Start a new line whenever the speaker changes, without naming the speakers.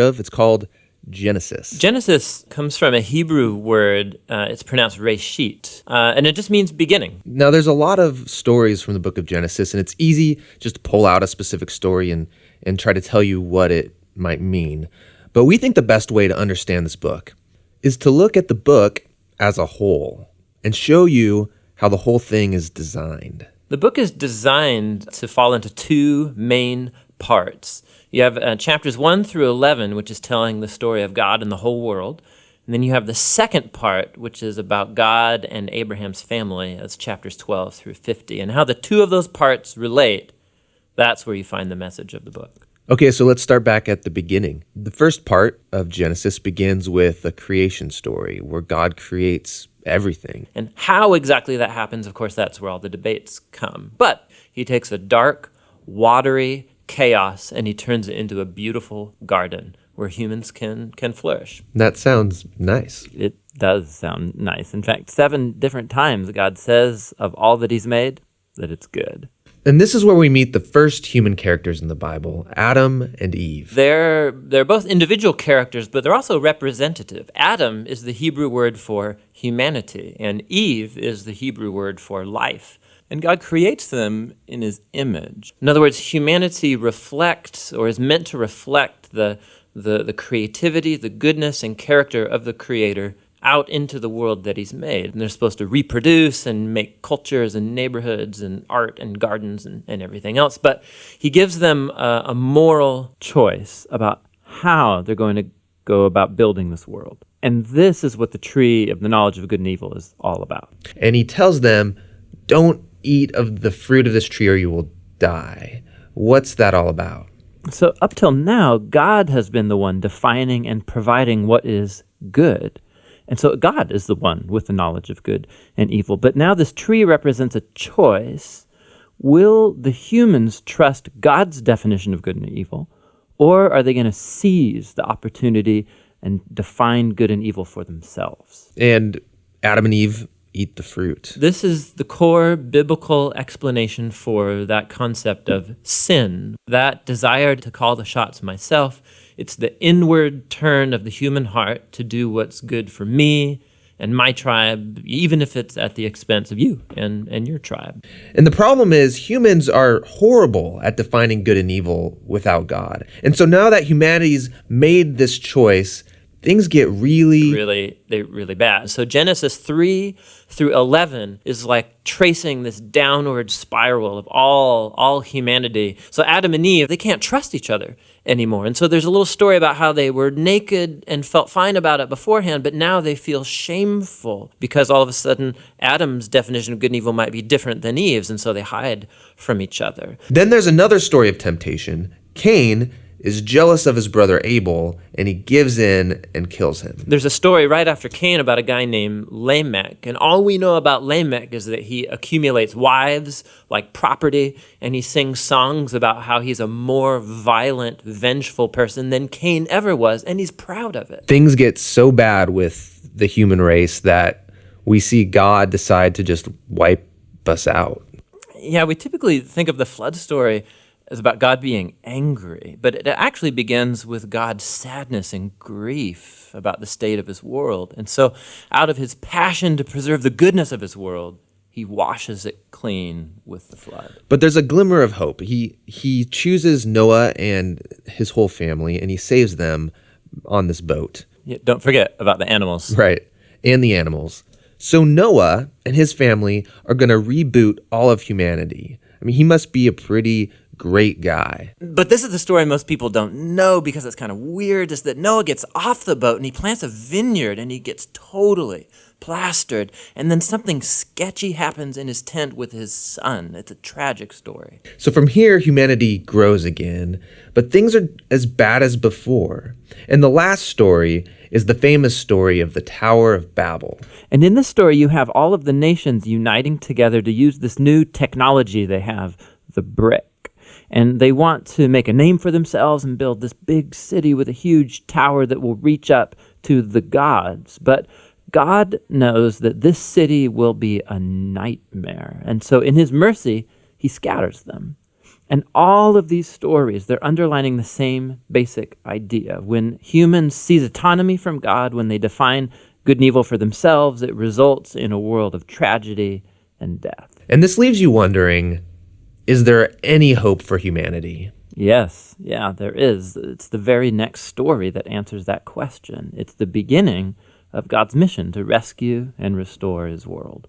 of. It's called Genesis.
Genesis comes from a Hebrew word. It's pronounced reshit, and it just means beginning.
Now, there's a lot of stories from the book of Genesis, and it's easy just to pull out a specific story and try to tell you what it might mean. But we think the best way to understand this book is to look at the book as a whole and show you how the whole thing is designed.
The book is designed to fall into two main parts. You have chapters 1 through 11, which is telling the story of God and the whole world. And then you have the second part, which is about God and Abraham's family, as chapters 12 through 50. And how the two of those parts relate, that's where you find the message of the book.
Okay, so let's start back at the beginning. The first part of Genesis begins with a creation story where God creates everything.
And how exactly that happens, of course, that's where all the debates come. But he takes a dark, watery chaos and he turns it into a beautiful garden where humans can flourish.
That sounds nice.
It does sound nice. In fact, 7 different times God says of all that he's made that it's good.
And this is where we meet the first human characters in the Bible, Adam and Eve.
They're both individual characters, but they're also representative. Adam is the Hebrew word for humanity, and Eve is the Hebrew word for life. And God creates them in his image. In other words, humanity reflects, or is meant to reflect, the creativity, the goodness, and character of the Creator out into the world that he's made. And they're supposed to reproduce and make cultures and neighborhoods and art and gardens and everything else. But he gives them a moral
choice about how they're going to go about building this world. And this is what the tree of the knowledge of good and evil is all about.
And he tells them, don't eat of the fruit of this tree or you will die. What's that all about?
So up till now, God has been the one defining and providing what is good. And so God is the one with the knowledge of good and evil. But now this tree represents a choice. Will the humans trust God's definition of good and evil, or are they going to seize the opportunity and define good and evil for themselves?
And Adam and Eve eat the fruit.
This is the core biblical explanation for that concept of sin, that desire to call the shots myself. It's the inward turn of the human heart to do what's good for me and my tribe, even if it's at the expense of you and your tribe.
And the problem is humans are horrible at defining good and evil without God. And so now that humanity's made this choice, things get really
bad. So Genesis 3 through 11 is like tracing this downward spiral of all humanity. So Adam and Eve, they can't trust each other anymore. And so there's a little story about how they were naked and felt fine about it beforehand, but now they feel shameful because all of a sudden Adam's definition of good and evil might be different than Eve's, and so they hide from each other.
Then there's another story of temptation. Cain is jealous of his brother Abel, and he gives in and kills him.
There's a story right after Cain about a guy named Lamech, and all we know about Lamech is that he accumulates wives like property, and he sings songs about how he's a more violent, vengeful person than Cain ever was, and he's proud of it.
Things get so bad with the human race that we see God decide to just wipe us out.
Yeah, we typically think of the flood story is about God being angry, but it actually begins with God's sadness and grief about the state of his world. And so out of his passion to preserve the goodness of his world, he washes it clean with the flood.
But there's a glimmer of hope. He chooses Noah and his whole family, and he saves them on this boat.
Yeah, don't forget about the animals.
Right, and the animals. So Noah and his family are going to reboot all of humanity. I mean, he must be a pretty great guy.
But this is the story most people don't know because it's kind of weird, is that Noah gets off the boat and he plants a vineyard and he gets totally plastered. And then something sketchy happens in his tent with his son. It's a tragic story.
So from here, humanity grows again, but things are as bad as before. And the last story is the famous story of the Tower of Babel.
And in this story, you have all of the nations uniting together to use this new technology they have, the brick. And they want to make a name for themselves and build this big city with a huge tower that will reach up to the gods. But God knows that this city will be a nightmare. And so in his mercy, he scatters them. And all of these stories, they're underlining the same basic idea. When humans seize autonomy from God, when they define good and evil for themselves, it results in a world of tragedy and death.
And this leaves you wondering, is there any hope for humanity?
Yes, yeah, there is. It's the very next story that answers that question. It's the beginning of God's mission to rescue and restore his world.